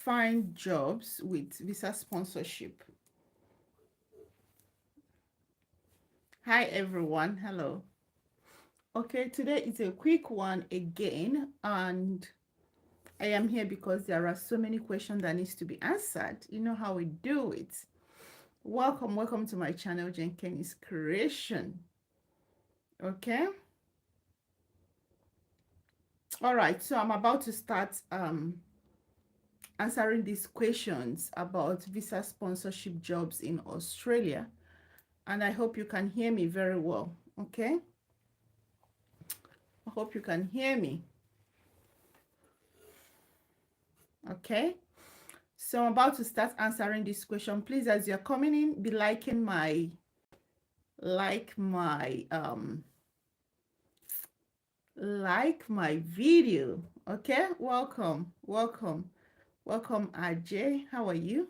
find jobs with visa sponsorship. Hi everyone, hello. Okay, today is a quick one again, and I am here because there are so many questions that needs to be answered. You know how we do it. Welcome to my channel, Jenkins Creation. Okay. All right, so I'm about to start answering these questions about visa sponsorship jobs in Australia, and I hope you can hear me very well. Okay. I hope you can hear me. Okay. So I'm about to start answering this question. Please, as you're coming in, be liking like my um my video. Okay. Welcome Ajay. How are you?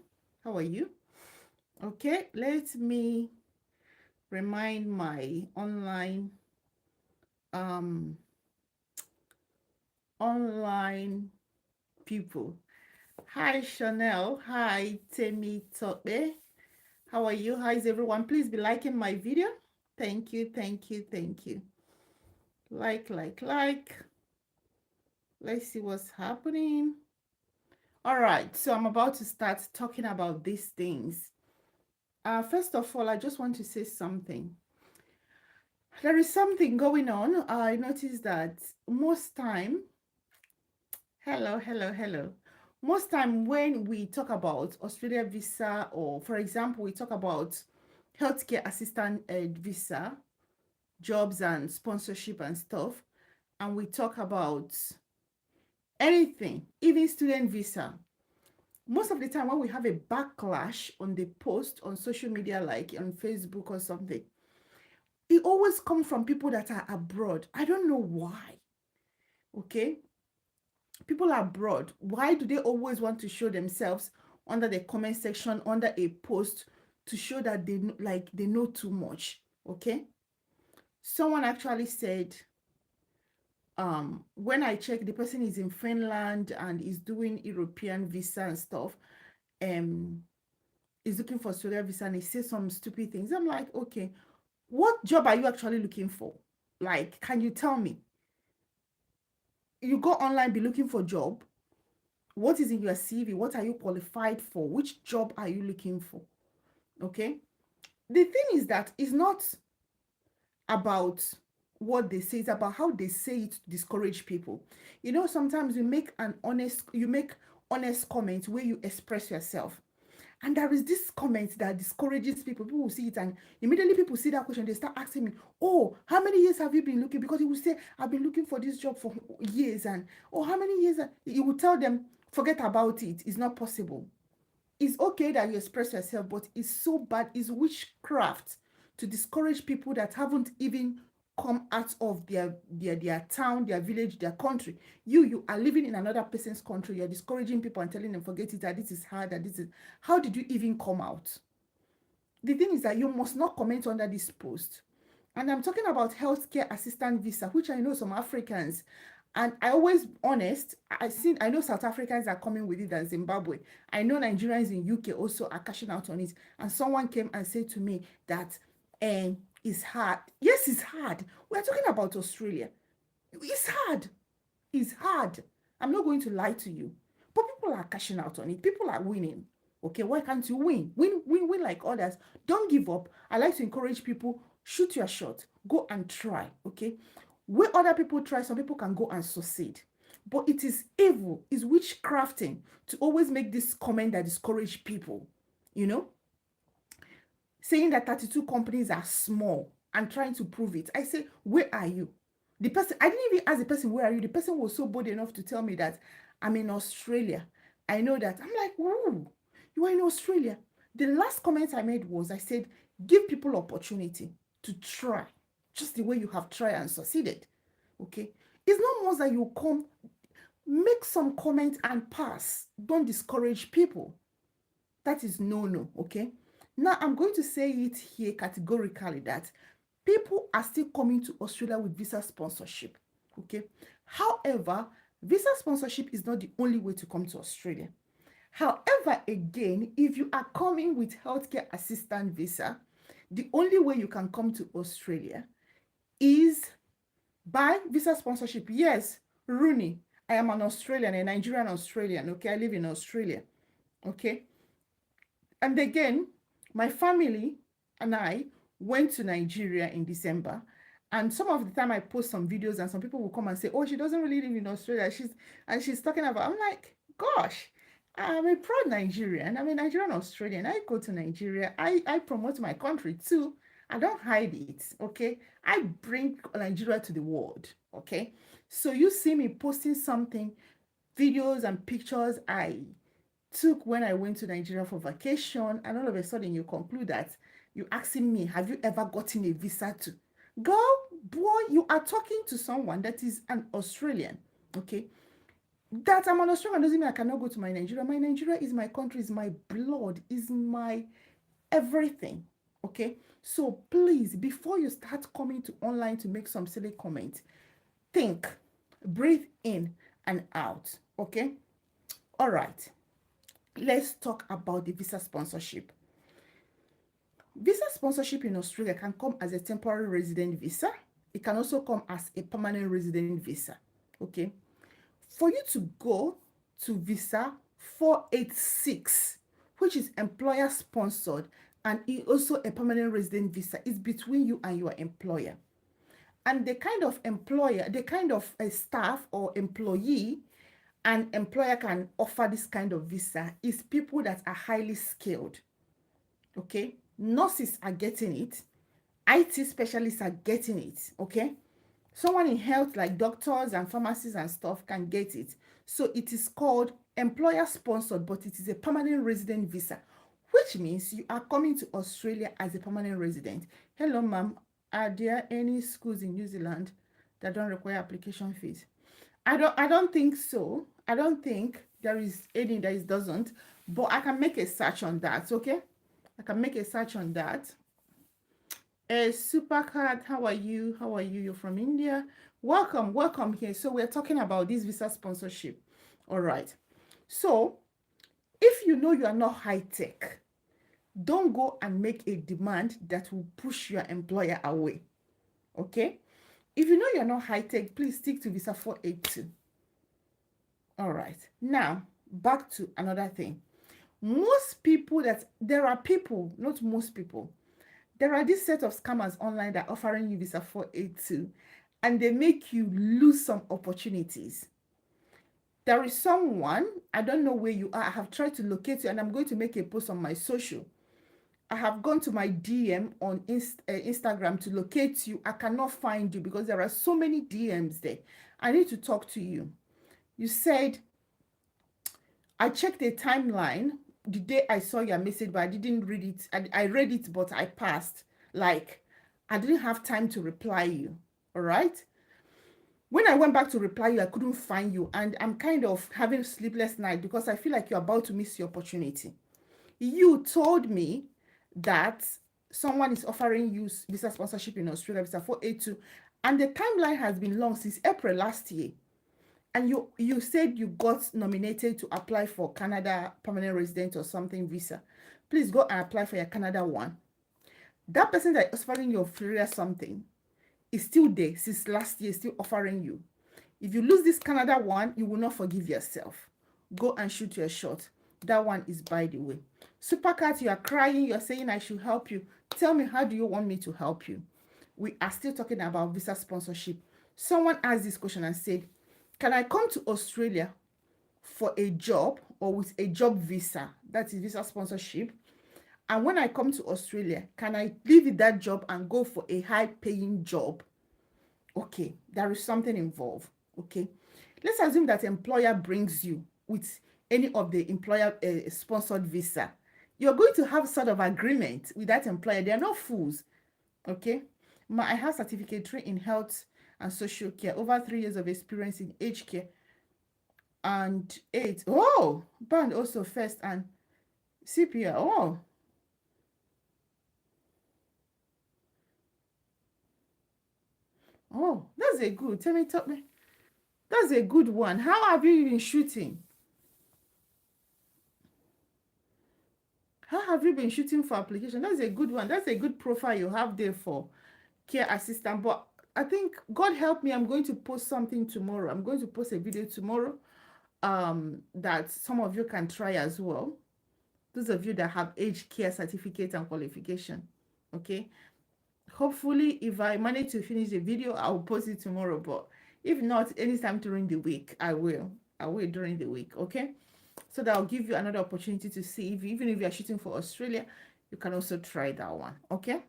Okay, let me remind my um online people. Hi Chanel. Hi Temi Tope. How are you? How is everyone? Please be liking my video. Thank you. Like. Let's see what's happening. All right, so I'm about to start talking about these things. First of all, I just want to say something. There is something going on. I noticed that most time, hello. Most time when we talk about Australia visa, or for example, we talk about healthcare assistant visa, jobs and sponsorship and stuff, and we talk about anything, even student visa. Most of the time when we have a backlash on the post on social media, like on Facebook or something, it always comes from people that are abroad. I don't know why. Okay. People abroad, why do they always want to show themselves under the comment section, under a post, to show that they know too much? Okay. Someone actually said, when I check, the person is in Finland and is doing European visa and stuff. Is looking for Australia visa, and he says some stupid things. I'm like, okay, what job are you actually looking for? Like, can you tell me? You go online, be looking for job. What is in your CV? What are you qualified for? Which job are you looking for? Okay. The thing is that it's not about what they say, it's about how they say it to discourage people. You know, sometimes you make honest comments where you express yourself. And there is this comment that discourages people. People will see it, and immediately people see that question, they start asking me, oh, how many years have you been looking? Because he will say, I've been looking for this job for years. And, oh, how many years? You will tell them, forget about it. It's not possible. It's okay that you express yourself, but it's so bad. It's witchcraft to discourage people that haven't even come out of their town, their village, their country. You are living in another person's country. You're discouraging people and telling them, forget it, that this is hard, that this is. How did you even come out? The thing is that you must not comment under this post. And I'm talking about healthcare assistant visa, which I know some Africans, and I always honest, I know South Africans are coming with it, and Zimbabwe. I know Nigerians in UK also are cashing out on it. And someone came and said to me that it's hard. Yes, it's hard. We're talking about Australia. It's hard. It's hard. I'm not going to lie to you. But people are cashing out on it. People are winning. Okay, why can't you win? Win like others. Don't give up. I like to encourage people, shoot your shot. Go and try. Okay. Where other people try, some people can go and succeed. But it is evil, is witchcrafting to always make this comment that discourage people. You know, saying that 32 companies are small and trying to prove it. I say, where are you? The person, I didn't even ask the person, where are you? The person was so bold enough to tell me that I'm in Australia. I know that. I'm like, whoa, you are in Australia. The last comment I made was, I said, give people opportunity to try, just the way you have tried and succeeded. Okay. It's not more that you come, make some comment and pass. Don't discourage people. That is no. Okay. Now I'm going to say it here categorically that people are still coming to Australia with visa sponsorship. Okay. However, visa sponsorship is not the only way to come to Australia. However, again, if you are coming with healthcare assistant visa, the only way you can come to Australia is by visa sponsorship. Yes, Rooney, I am an Australian, a Nigerian Australian. Okay, I live in Australia. Okay. And again, my family and I went to Nigeria in December. And some of the time I post some videos and some people will come and say, oh, she doesn't really live in Australia. She's talking about, I'm like, gosh, I'm a proud Nigerian. I'm a Nigerian Australian. I go to Nigeria. I promote my country too. I don't hide it. Okay. I bring Nigeria to the world. Okay. So you see me posting something, videos and pictures I took when I went to Nigeria for vacation, and all of a sudden you conclude that you asking me, have you ever gotten a visa to? Girl, boy, you are talking to someone that is an Australian, okay? That I'm an Australian doesn't mean I cannot go to my Nigeria. My Nigeria is my country, is my blood, is my everything, okay? So please, before you start coming to online to make some silly comments, think, breathe in and out, okay? All right. Let's talk about the visa sponsorship. Visa sponsorship in Australia can come as a temporary resident visa. It can also come as a permanent resident visa. Okay. For you to go to visa 486, which is employer sponsored and also a permanent resident visa, is between you and your employer. And the kind of employer, the kind of staff or employee an employer can offer this kind of visa is people that are highly skilled. Okay, nurses are getting it, IT specialists are getting it. Okay, someone in health like doctors and pharmacists and stuff can get it. So it is called employer sponsored, but it is a permanent resident visa, which means you are coming to Australia as a permanent resident. Hello, ma'am. Are there any schools in New Zealand that don't require application fees? I don't think so. I don't think there is any that it doesn't, but I can make a search on that, okay? I can make a search on that. Supercard, how are you? How are you? You're from India. Welcome, welcome here. So we're talking about this visa sponsorship. All right. So if you know you are not high tech, don't go and make a demand that will push your employer away. Okay? If you know you're not high tech, please stick to visa 482. All right. Now, back to another thing. Most people there are people, not most people, there are this set of scammers online that are offering you visa 482 and they make you lose some opportunities. There is someone, I don't know where you are, I have tried to locate you and I'm going to make a post on my social. I have gone to my DM on Instagram to locate you. I cannot find you because there are so many DMs there. I need to talk to you. You said, I checked the timeline the day I saw your message, but I didn't read it. I read it, but I passed. Like, I didn't have time to reply you. All right? When I went back to reply you, I couldn't find you. And I'm kind of having sleepless night because I feel like you're about to miss your opportunity. You told me that someone is offering you visa sponsorship in Australia, visa 482, and the timeline has been long since April last year. And you said you got nominated to apply for Canada permanent resident or something visa. Please go and apply for your Canada one. That person that is offering you Australia something is still there since last year, still offering you. If you lose this Canada one, you will not forgive yourself. Go and shoot your shot. That one is by the way. Supercat, you are crying. You're saying I should help you. Tell me, how do you want me to help you? We are still talking about visa sponsorship. Someone asked this question and said, can I come to Australia for a job or with a job visa? That is visa sponsorship. And when I come to Australia, can I leave with that job and go for a high-paying job? Okay, there is something involved. Okay, let's assume that employer brings you with any of the employer sponsored visa. You're going to have sort of agreement with that employer. They are not fools. Okay, I have certificate 3 in health and social care, over 3 years of experience in aged care, and 8. Oh, band also first and CPR. Oh, that's a good. Tell me. That's a good one. How have you been shooting? Where have you been shooting for application? That's a good one. That's a good profile you have there for care assistant. But I think, God help me, I'm going to post something tomorrow. I'm going to post a video tomorrow that some of you can try as well. Those of you that have aged care certificate and qualification. Okay. Hopefully, if I manage to finish the video, I'll post it tomorrow. But if not, anytime during the week, I will. I will during the week. Okay. So that will give you another opportunity to see if, even if you're shooting for Australia, you can also try that one. Okay.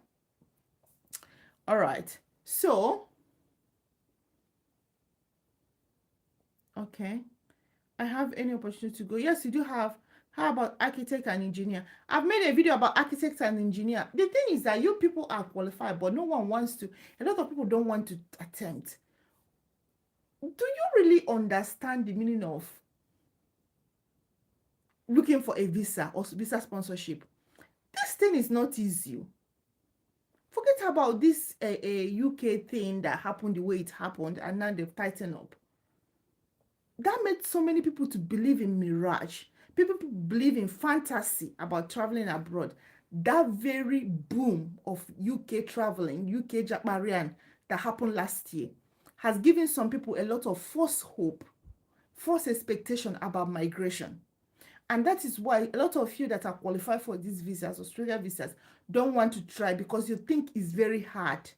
All right. So, okay. I have any opportunity to go? Yes, you do have. How about architect and engineer? I've made a video about architects and engineer. The thing is that you people are qualified, but no one wants to. A lot of people don't want to attempt. Do you really understand the meaning of looking for a visa or visa sponsorship? This thing is not easy. Forget about this UK thing that happened the way it happened, and now they've tightened up. That made so many people to believe in mirage. People believe in fantasy about traveling abroad. That very boom of UK traveling, UK Japarian that happened last year has given some people a lot of false hope, false expectation about migration. And that is why a lot of you that are qualified for these visas, Australia visas, don't want to try because you think it's very hard.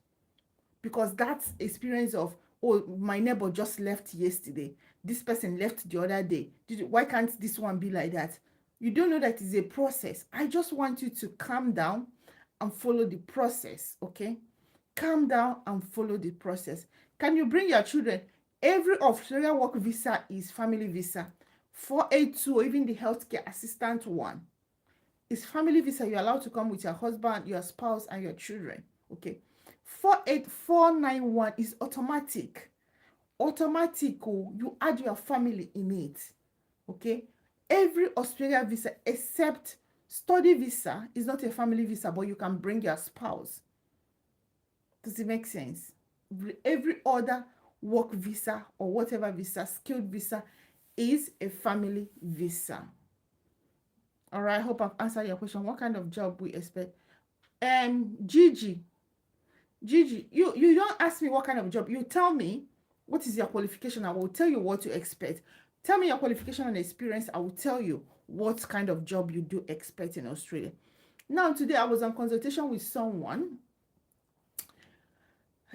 Because that experience of, oh, my neighbor just left yesterday, this person left the other day, why can't this one be like that? You don't know that it's a process. I just want you to calm down and follow the process. Okay, calm down and follow the process. Can you bring your children? Every Australia work visa is family visa. 482 or even the healthcare assistant one is family visa. You're allowed to come with your husband, your spouse, and your children. Okay. 48491 is automatic. Automatic. You add your family in it. Okay. Every Australia visa except study visa is not a family visa, but you can bring your spouse. Does it make sense? Every other work visa or whatever visa, skilled visa, is a family visa. All right, I hope I've answered your question. What kind of job we expect? Gigi, you don't ask me what kind of job. You tell me what is your qualification. I will tell you what to expect. Tell me your qualification and experience. I will tell you what kind of job you do expect in Australia. Now, today I was on consultation with someone.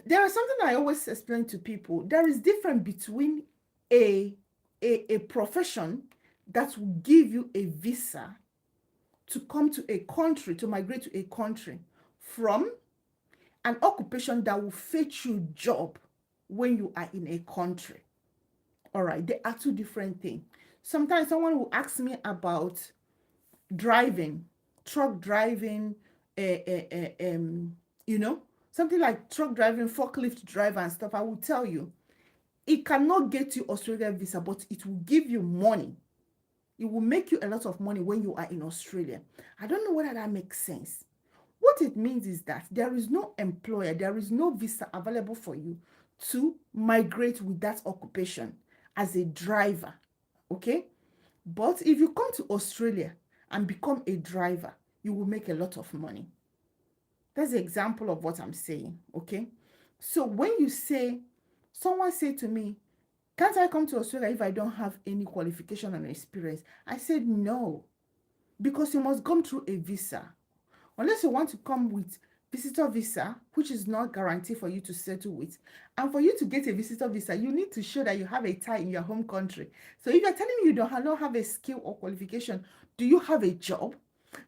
There is something I always explain to people. There is difference between a profession that will give you a visa to come to a country, to migrate to a country, from an occupation that will fetch you job when you are in a country. All right, they are two different things. Sometimes someone will ask me about driving, truck driving, something like truck driving, forklift driver and stuff. I will tell you, it cannot get you Australia visa, but it will give you money. It will make you a lot of money when you are in Australia. I don't know whether that makes sense. What it means is that there is no employer, there is no visa available for you to migrate with that occupation as a driver, okay? But if you come to Australia and become a driver, you will make a lot of money. That's the example of what I'm saying, okay? So when you say, someone said to me, can't I come to Australia if I don't have any qualification and experience? I said no, because you must come through a visa. Unless you want to come with visitor visa, which is not guaranteed for you to settle with. And for you to get a visitor visa, you need to show that you have a tie in your home country. So if you're telling me you don't have a skill or qualification, do you have a job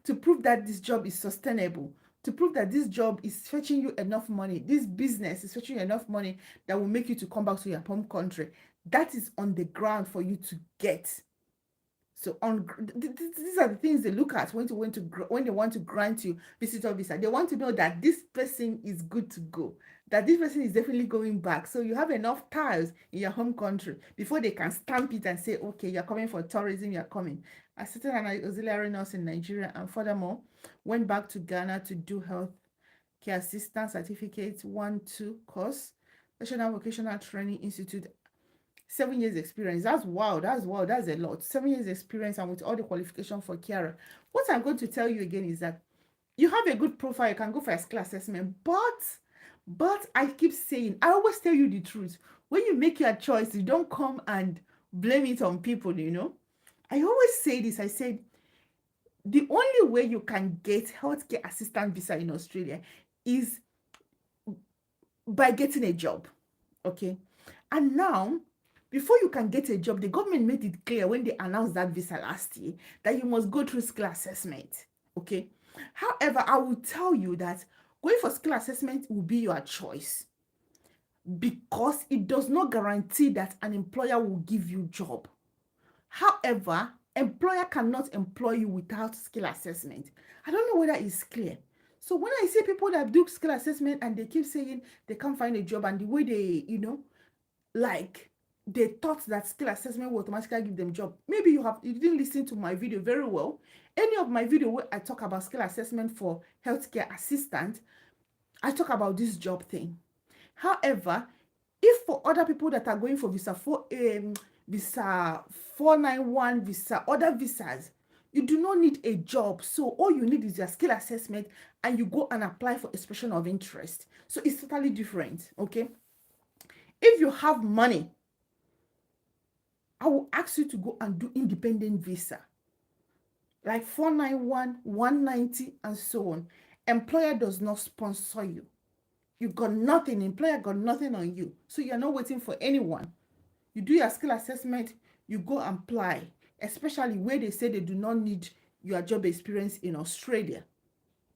to prove that this job is sustainable? To prove that this job is fetching you enough money, this business is fetching you enough money that will make you to come back to your home country. That is on the ground for you to get. So these are the things they look at when they want to grant you visitor visa. They want to know that this person is good to go, that this person is definitely going back. So you have enough ties in your home country before they can stamp it and say, okay, you're coming for tourism, you're coming. I started an auxiliary nurse in Nigeria and furthermore went back to Ghana to do health care assistant certificate 1-2 course, National Vocational Training Institute, 7 years experience. That's wow. That's wow. That's a lot. 7 years experience and with all the qualification for carer. What I'm going to tell you again is that you have a good profile. You can go for a skill assessment, but I keep saying, I always tell you the truth. When you make your choice, you don't come and blame it on people. I always say this. I said the only way you can get healthcare assistant visa in Australia is by getting a job. Okay. And now, before you can get a job, the government made it clear when they announced that visa last year that you must go through skill assessment. Okay. However, I will tell you that going for skill assessment will be your choice because it does not guarantee that an employer will give you job. However, employer cannot employ you without skill assessment. I don't know whether it's clear. So when I see people that do skill assessment and they keep saying they can't find a job, and the way they, like they thought that skill assessment will automatically give them job. Maybe you didn't listen to my video very well. Any of my video where I talk about skill assessment for healthcare assistant, I talk about this job thing. However, if for other people that are going for visa 491 visa, other visas, you do not need a job. So all you need is your skill assessment and you go and apply for expression of interest. So it's totally different, okay? If you have money, I will ask you to go and do independent visa. Like 491, 190, and so on. Employer does not sponsor you. You got nothing. Employer got nothing on you. So you're not waiting for anyone. You do your skill assessment, you go and apply, especially where they say they do not need your job experience in Australia.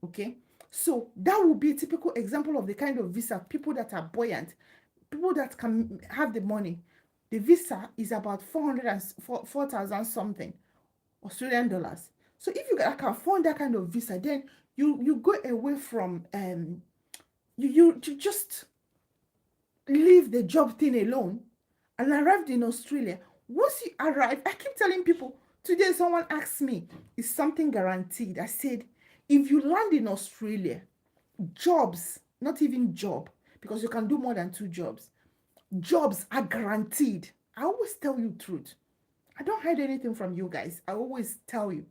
Okay? So that would be a typical example of the kind of visa, people that are buoyant, people that can have the money. The visa is about 4,000 something Australian dollars. So if you can afford that kind of visa, then you go away from you just leave the job thing alone and arrived in Australia. Once you arrive, I keep telling people, today someone asked me, is something guaranteed? I said, if you land in Australia, jobs, not even job, because you can do more than 2 jobs, jobs are guaranteed. I always tell you truth. I don't hide anything from you guys. I always tell you,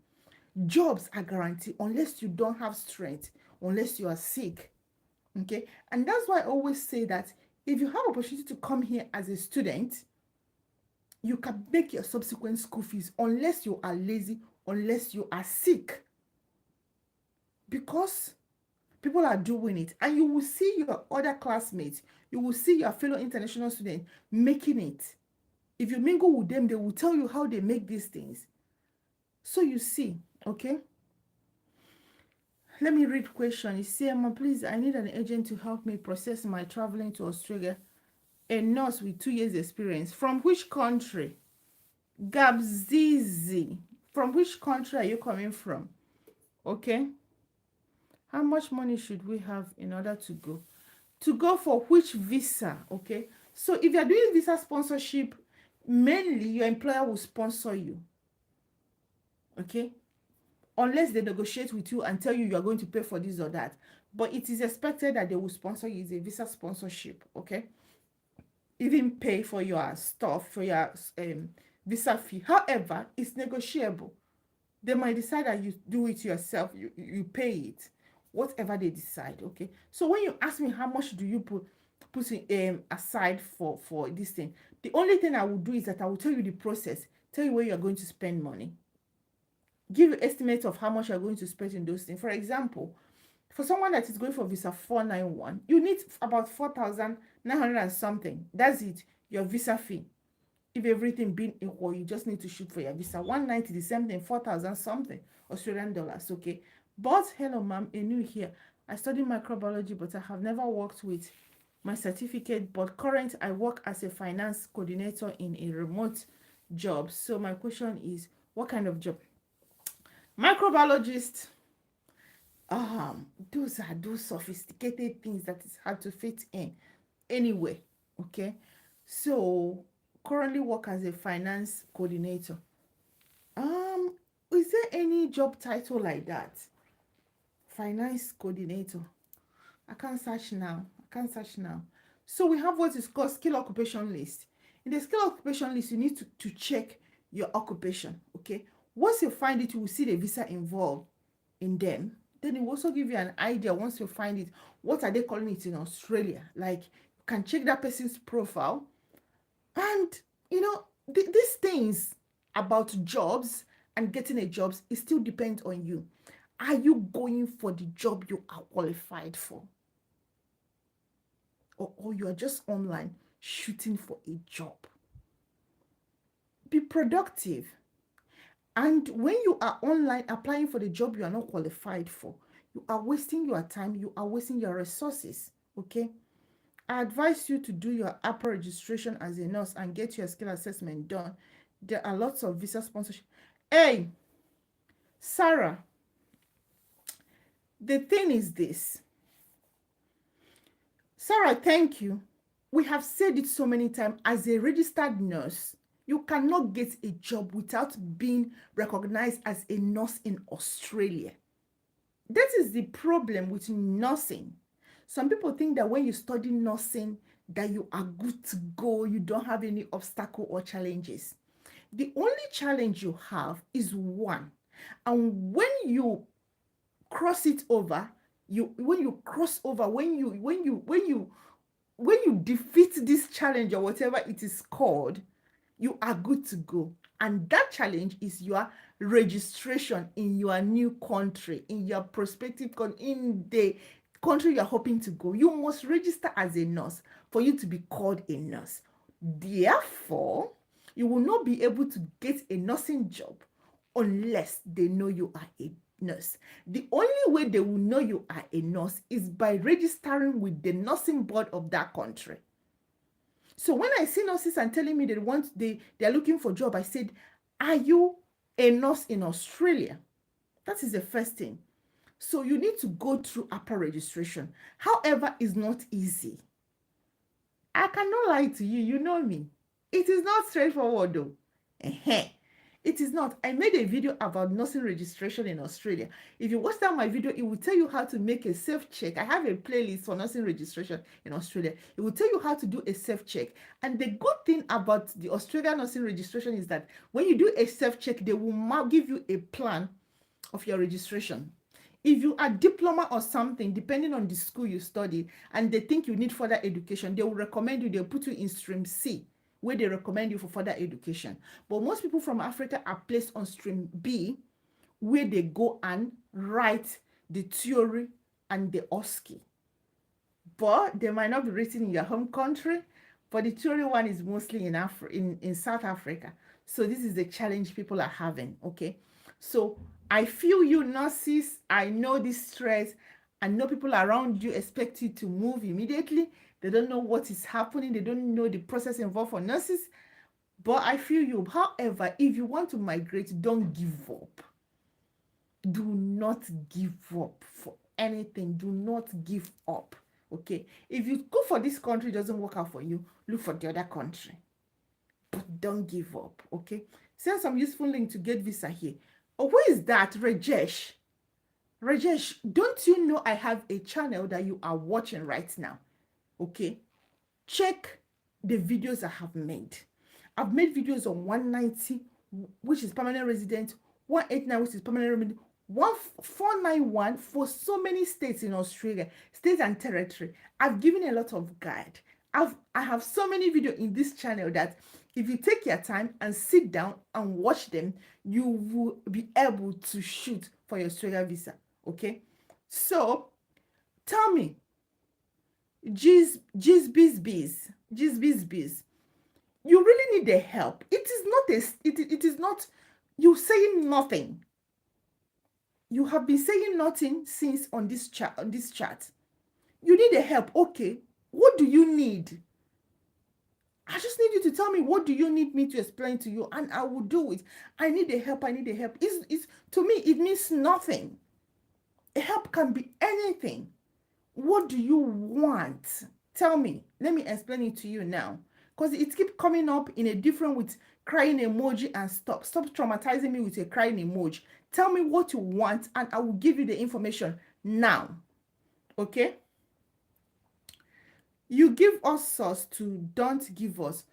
jobs are guaranteed unless you don't have strength, unless you are sick. Okay? And that's why I always say that if you have opportunity to come here as a student, you can make your subsequent school fees unless you are lazy, unless you are sick. Because people are doing it. And you will see your other classmates, you will see your fellow international students making it. If you mingle with them, they will tell you how they make these things. So you see, okay? Let me read question. You say, Emma, please, I need an agent to help me process my traveling to Australia. A nurse with 2 years experience. From which country? Gabzizi. From which country are you coming from? Okay. How much money should we have in order to go? To go for which visa? Okay. So if you're doing visa sponsorship, mainly your employer will sponsor you. Okay. Unless they negotiate with you and tell you are going to pay for this or that. But it is expected that they will sponsor you. It's a visa sponsorship. Okay. Even pay for your stuff, for your visa fee. However, it's negotiable. They might decide that you do it yourself. You pay it. Whatever they decide. Okay. So when you ask me how much do you put aside for this thing, the only thing I will do is that I will tell you the process, tell you where you're going to spend money, give you estimate of how much you're going to spend in those things. For example, for someone that is going for visa 491, you need about 4,900 and something. That's it, your visa fee. If everything being equal, you just need to shoot for your visa. 190, the same thing, 4,000 something Australian dollars. Okay. But hello, ma'am, a new here. I study microbiology, but I have never worked with my certificate. But current, I work as a finance coordinator in a remote job. So my question is, what kind of job? Microbiologist. Those are those sophisticated things that is hard to fit in anyway. Okay. So currently work as a finance coordinator. Is there any job title like that? Finance coordinator. I can't search now. So we have what is called skill occupation list. In the skill occupation list, you need to check your occupation, okay? Once you find it, you will see the visa involved in them. Then it will also give you an idea, once you find it, what are they calling it in Australia? Like, you can check that person's profile. And, these things about jobs and getting a job, it still depends on you. Are you going for the job you are qualified for? Or you are just online shooting for a job? Be productive. And when you are online applying for the job you are not qualified for, you are wasting your time, you are wasting your resources, okay? I advise you to do your APA registration as a nurse and get your skill assessment done. There are lots of visa sponsorship. Hey, Sarah, the thing is this. Sarah, thank you. We have said it so many times. As a registered nurse, you cannot get a job without being recognized as a nurse in Australia. That is the problem with nursing. Some people think that when you study nursing, that you are good to go, you don't have any obstacle or challenges. The only challenge you have is one. And when you cross it over, when you defeat this challenge or whatever it is called, you are good to go. And that challenge is your registration in your new country, in your prospective country, in the country you're hoping to go. You must register as a nurse for you to be called a nurse. Therefore, you will not be able to get a nursing job unless they know you are a nurse. The only way they will know you are a nurse is by registering with the nursing board of that country. So when I see nurses and telling me they're looking for a job, I said, are you a nurse in Australia? That is the first thing. So you need to go through APA registration. However, it's not easy. I cannot lie to you. You know me. It is not straightforward though. It is not. I made a video about nursing registration in Australia. If you watch that my video, it will tell you how to make a self-check. I have a playlist for nursing registration in Australia. It will tell you how to do a self-check. And the good thing about the Australian nursing registration is that when you do a self-check, they will give you a plan of your registration. If you are diploma or something, depending on the school you study, and they think you need further education, they will recommend you, they'll put you in stream C, where they recommend you for further education. But most people from Africa are placed on stream B, where they go and write the theory and the OSCE. But they might not be written in your home country, but the theory one is mostly in South Africa. So this is the challenge people are having, okay? So I feel you nurses, I know this stress. I know people around you expect you to move immediately. They don't know what is happening. They don't know the process involved for nurses. But I feel you. However, if you want to migrate, don't give up. Do not give up for anything. Do not give up. Okay? If you go for this country, it doesn't work out for you, look for the other country. But don't give up. Okay? Send some useful link to get visa here. Oh, who is that? Rajesh. Rajesh, don't you know I have a channel that you are watching right now? Okay, check the videos I have made. I've made videos on 190, which is permanent resident, 189, which is permanent resident, 1491 for so many states in Australia, states and territory. I've given a lot of guide. I have so many videos in this channel that if you take your time and sit down and watch them, you will be able to shoot for your Australia visa. Okay, so tell me, Biz, you really need the help. It is not you saying nothing. You have been saying nothing since on this chat. You need the help. Okay, what do you need? I just need you to tell me, what do you need me to explain to you, and I will do it. I need the help. It's to me, it means nothing. Help can be anything. What do you want? Tell me. Let me explain it to you now. Because it keeps coming up in a different with crying emoji and stop. Stop traumatizing me with a crying emoji. Tell me what you want and I will give you the information now. Okay? You give us sauce to don't give us.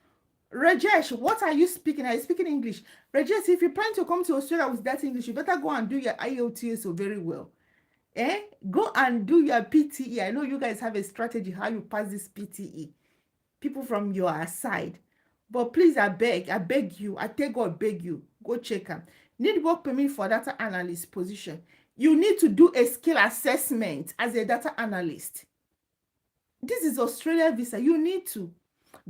Rajesh, what are you speaking? Are you speaking English? Rajesh, if you plan to come to Australia with that English, you better go and do your IELTS very well. Go and do your PTE. I know you guys have a strategy how you pass this PTE. People from your side. But please, I beg you, I take God beg you, go check them. Need work permit for data analyst position. You need to do a skill assessment as a data analyst. This is Australia visa. You need to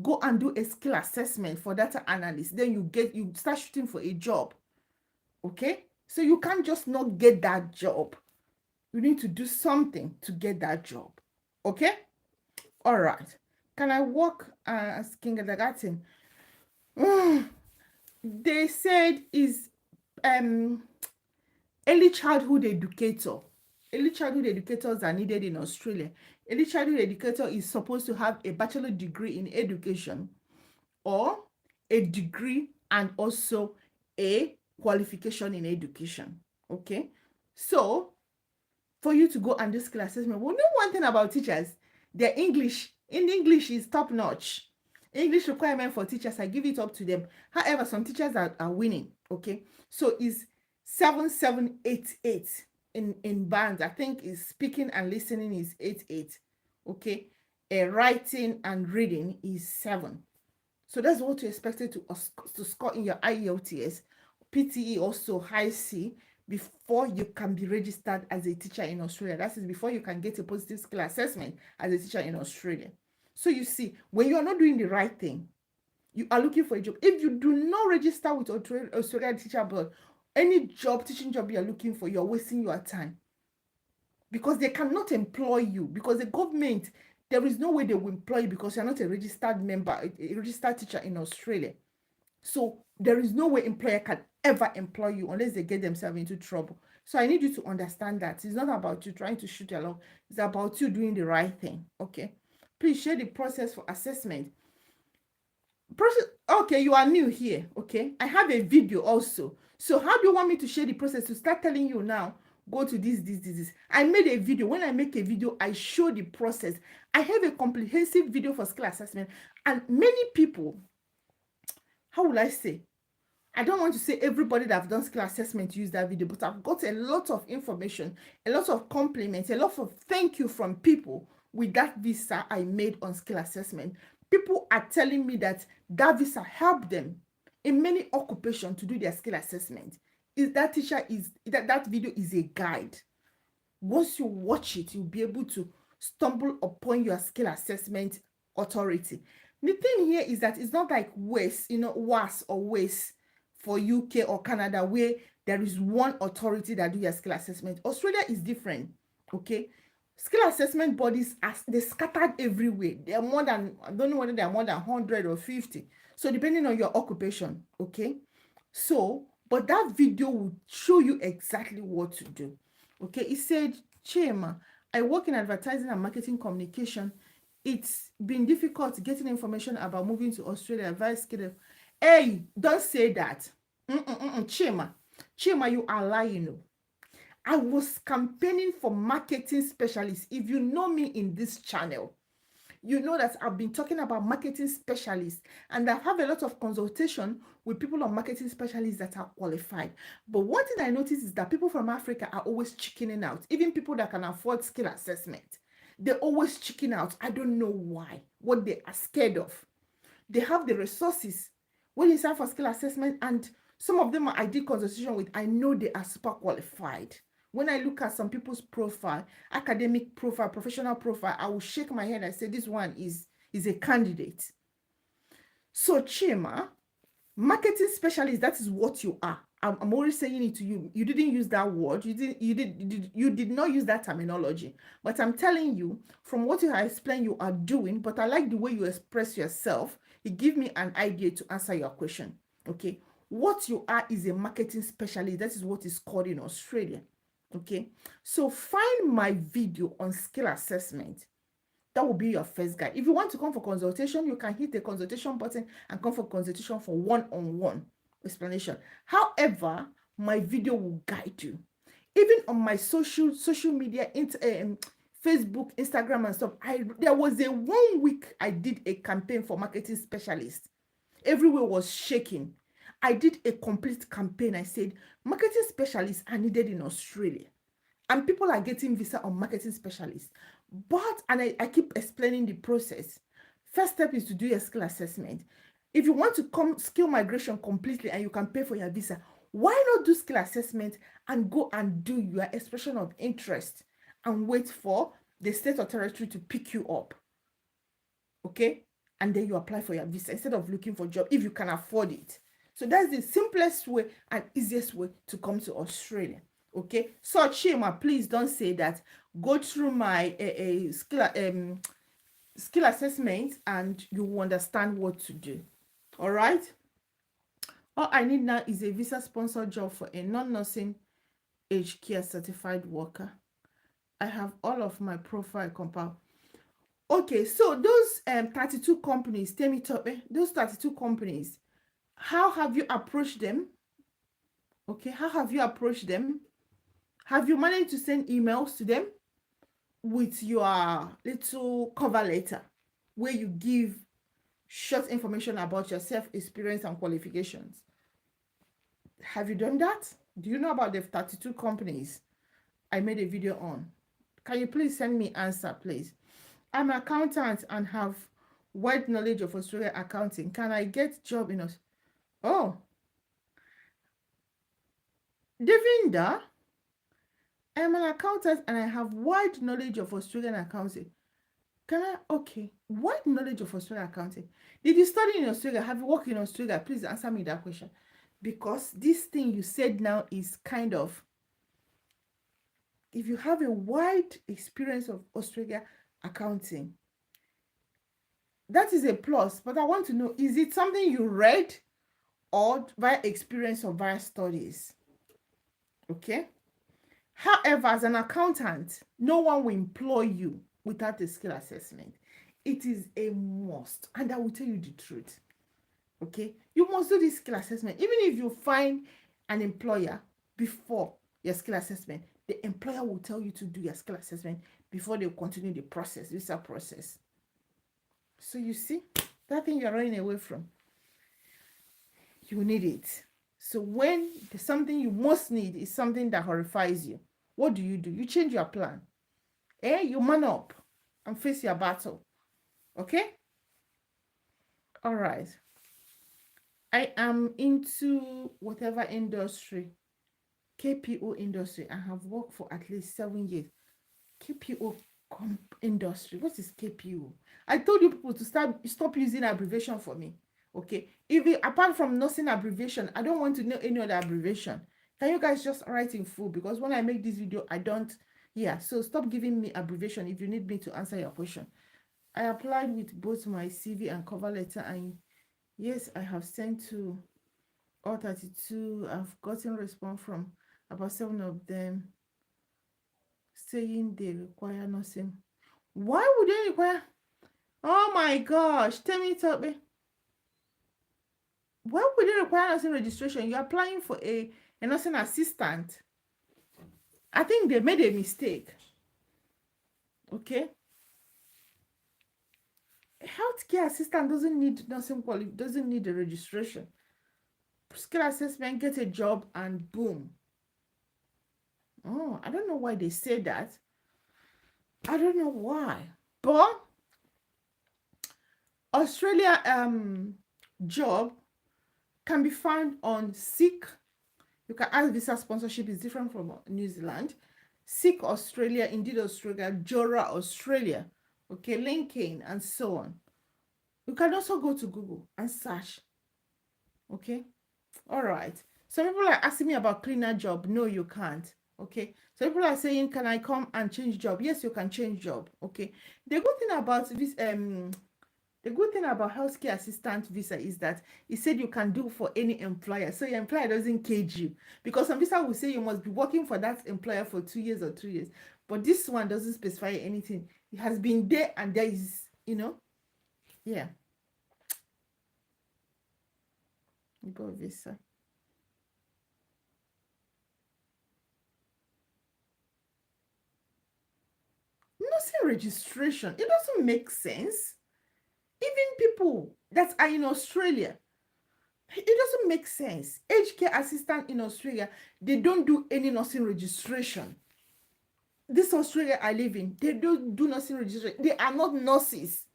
go and do a skill assessment for data analyst. Then you start shooting for a job. Okay? So you can't just not get that job. You need to do something to get that job. Okay? All right. Can I work as kindergarten? They said is early childhood educator. Early childhood educators are needed in Australia. Early childhood educator is supposed to have a bachelor degree in education or a degree and also a qualification in education. Okay? So, for you to go and do skill assessment, we know one thing about teachers. Their English is top notch. English requirement for teachers, I give it up to them. However, some teachers are winning. Okay, so is 7788 in bands. I think is speaking and listening is 88. Okay, writing and reading is 7. So that's what you expected to score in your IELTS. PTE also high C before you can be registered as a teacher in Australia. That is before you can get a positive skill assessment as a teacher in Australia. So you see, when you are not doing the right thing, you are looking for a job. If you do not register with Australia Teacher Board, any job, teaching job you're looking for, you're wasting your time. Because they cannot employ you. Because the government, there is no way they will employ you because you're not a registered member, a registered teacher in Australia. So there is no way employer can ever employ you unless they get themselves into trouble. So I need you to understand that it's not about you trying to shoot along. It's about you doing the right thing. Okay. Please share the process for assessment. Okay, you are new here. Okay. I have a video also. So how do you want me to share the process? To start telling you now, go to this. I made a video. When I make a video, I show the process. I have a comprehensive video for skill assessment. And many people, how will I say? I don't want to say everybody that have done skill assessment use that video, but I've got a lot of information, a lot of compliments, a lot of thank you from people with that visa I made on skill assessment. People are telling me that that visa helped them in many occupations to do their skill assessment. That video is a guide. Once you watch it, you'll be able to stumble upon your skill assessment authority. The thing here is that it's not like WAS or WAS for UK or Canada where there is one authority that do your skill assessment. Australia is different. Okay, skill assessment bodies they scattered everywhere. They are more than, I don't know whether they are more than 100 or 50. So depending on your occupation. Okay, so but that video will show you exactly what to do. Okay, it said, Chema, I work in advertising and marketing communication. It's been difficult getting information about moving to Australia. Advice, hey, don't say that. Chema, you are lying. I was campaigning for marketing specialists. If you know me in this channel, you know that I've been talking about marketing specialists, and I have a lot of consultation with people on marketing specialists that are qualified. But one thing I noticed is that people from Africa are always chickening out. Even people that can afford skill assessment, they always chicken out. I don't know why, what they are scared of. They have the resources. When you sign for skill assessment, and some of them I did consultation with, I know they are super qualified. When I look at some people's profile, academic profile, professional profile, I will shake my head and say, this one is a candidate. So Chima, marketing specialist, that is what you are. I'm already saying it to you. You didn't use that word. You did not use that terminology. But I'm telling you, from what you have explained, you are doing. But I like the way you express yourself. It gives me an idea to answer your question. Okay, what you are is a marketing specialist. That is what is called in Australia. Okay, so find my video on skill assessment. That will be your first guide. If you want to come for consultation, you can hit the consultation button and come for consultation for one-on-one explanation. However, my video will guide you. Even on my social media, Facebook, Instagram and stuff, there was a 1 week I did a campaign for marketing specialists. Everywhere was shaking. I did a complete campaign. I said, marketing specialists are needed in Australia. And people are getting visa on marketing specialists. But, and I keep explaining the process. First step is to do a skill assessment. If you want to come skill migration completely and you can pay for your visa, why not do skill assessment and go and do your expression of interest and wait for the state or territory to pick you up? Okay? And then you apply for your visa instead of looking for a job if you can afford it. So that's the simplest way and easiest way to come to Australia. Okay, so Chima, please don't say that. Go through my skill assessment and you will understand what to do. All right. All I need now is a visa sponsor job for a non-nursing aged care certified worker. I have all of my profile compiled. Okay, so those 32 companies, tell me, those 32 companies, how have you approached them? Okay, how have you approached them? Have you managed to send emails to them with your little cover letter where you give short information about yourself, experience, and qualifications? Have you done that? Do you know about the 32 companies I made a video on? Can you please send me answer, please? I'm an accountant and have wide knowledge of Australian accounting. Can I get job in us? Oh, Devinda, I'm an accountant and I have wide knowledge of Australian accounting. Can I? Okay. Wide knowledge of Australian accounting. Did you study in Australia? Have you worked in Australia? Please answer me that question. Because this thing you said now is kind of, if you have a wide experience of Australia accounting, that is a plus. But I want to know, is it something you read or via experience or via studies? Okay. However, as an accountant, no one will employ you without a skill assessment. It is a must, and I will tell you the truth. Okay, you must do this skill assessment. Even if you find an employer before your skill assessment, the employer will tell you to do your skill assessment before they continue the process, visa process. So you see, that thing you're running away from, you need it. So when there's something you most need is something that horrifies you, what do? You change your plan. You man up and face your battle. Okay? All right. I am into whatever industry, KPO industry. I have worked for at least 7 years. KPO industry. What is KPO? I told you people to stop using abbreviation for me. Okay. Apart from nursing abbreviation, I don't want to know any other abbreviation. Can you guys just write in full? Because when I make this video, I don't. Yeah. So stop giving me abbreviation if you need me to answer your question. I applied with both my CV and cover letter, and yes, I have sent to all 32. I've gotten response from about 7 of them saying they require nursing. Why would they require? Oh my gosh, tell me, Toby. Why would they require nursing registration? You're applying for a nursing assistant. I think they made a mistake. Okay. A healthcare assistant doesn't need nursing quality, doesn't need a registration. Skill assessment, get a job, and boom. Oh, I don't know why they say that. I don't know why. But Australia job can be found on Seek. You can ask visa sponsorship is different from New Zealand. Seek Australia, Indeed Australia, Jora Australia, okay, LinkedIn, and so on. You can also go to Google and search. Okay, all right. Some people are asking me about cleaner job. No, you can't. Okay, so people are saying, can I come and change job? Yes, you can change job. Okay, the good thing about this the good thing about healthcare assistant visa is that it said you can do for any employer. So your employer doesn't cage you. Because some visa will say you must be working for that employer for 2 years or 3 years. But this one doesn't specify anything. It has been there and there is, yeah. You go visa. Nursing registration. It doesn't make sense. Even people that are in Australia, It doesn't make sense. Aged care assistant in Australia, they don't do any nursing registration. This Australia I live in, they don't do nursing registration. They are not nurses.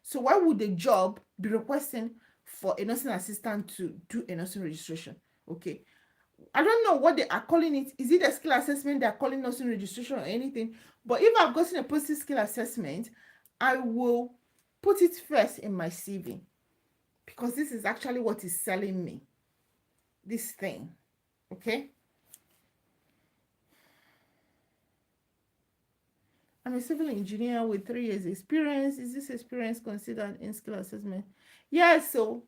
So why would the job be requesting for a nursing assistant to do a nursing registration? Okay. I don't know what they are calling it. Is it a skill assessment they are calling nursing registration or anything? But if I've gotten a positive skill assessment, I will put it first in my CV, because this is actually what is selling me this thing. Okay. I'm a civil engineer with 3 years experience. Is this experience considered in skill assessment? Yes. So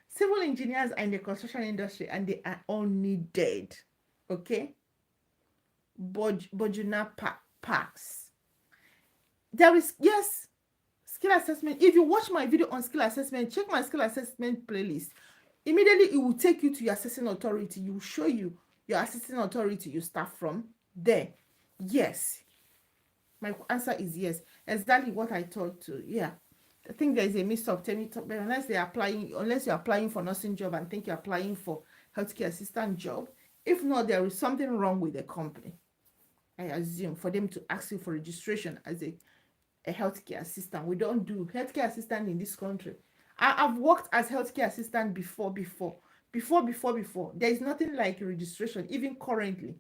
civil engineers are in the construction industry and they are all needed. Okay. But you not pass. There is, yes, skill assessment. If you watch my video on skill assessment, check my skill assessment playlist. Immediately it will take you to your assessing authority. You will show you your assessing authority you start from there. Yes. My answer is yes. Exactly what I thought too. Yeah. I think there's a mix of but unless you're applying for nursing job and think you're applying for healthcare assistant job. If not, there is something wrong with the company, I assume, for them to ask you for registration as a healthcare assistant. We don't do healthcare assistant in this country. I've worked as healthcare assistant before. There is nothing like registration, even currently.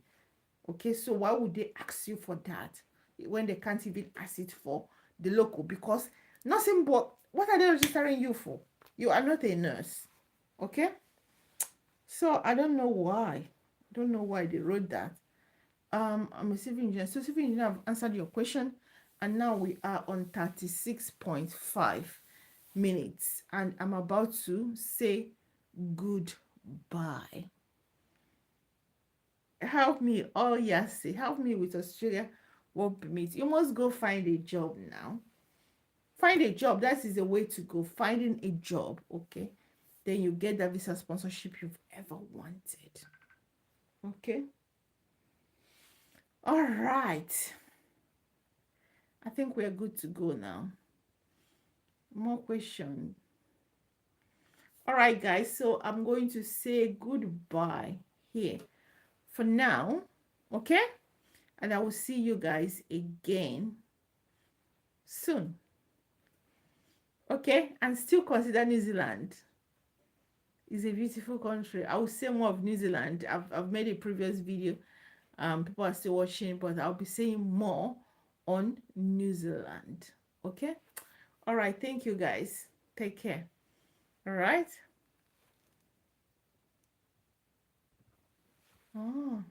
Okay, so why would they ask you for that when they can't even ask it for the local? Because nothing but, what are they registering you for? You are not a nurse. Okay, so I don't know why. They wrote that. I'm a civil engineer. So civil engineer, I've answered your question, and now we are on 36.5 minutes, and I'm about to say goodbye. Help me. Oh yes, help me with Australia work permit. You must go find a job now. Find a job. That is the way to go. Finding a job. Okay, then you get the visa sponsorship you've ever wanted. Okay. All right. I think we're good to go now. More questions. All right, guys. So I'm going to say goodbye here for now. Okay. And I will see you guys again soon. Okay. And still consider New Zealand is a beautiful country. I will say more of New Zealand. I've made a previous video. People are still watching, but I'll be saying more on New Zealand. Okay. All right. Thank you, guys. Take care. All right. Oh.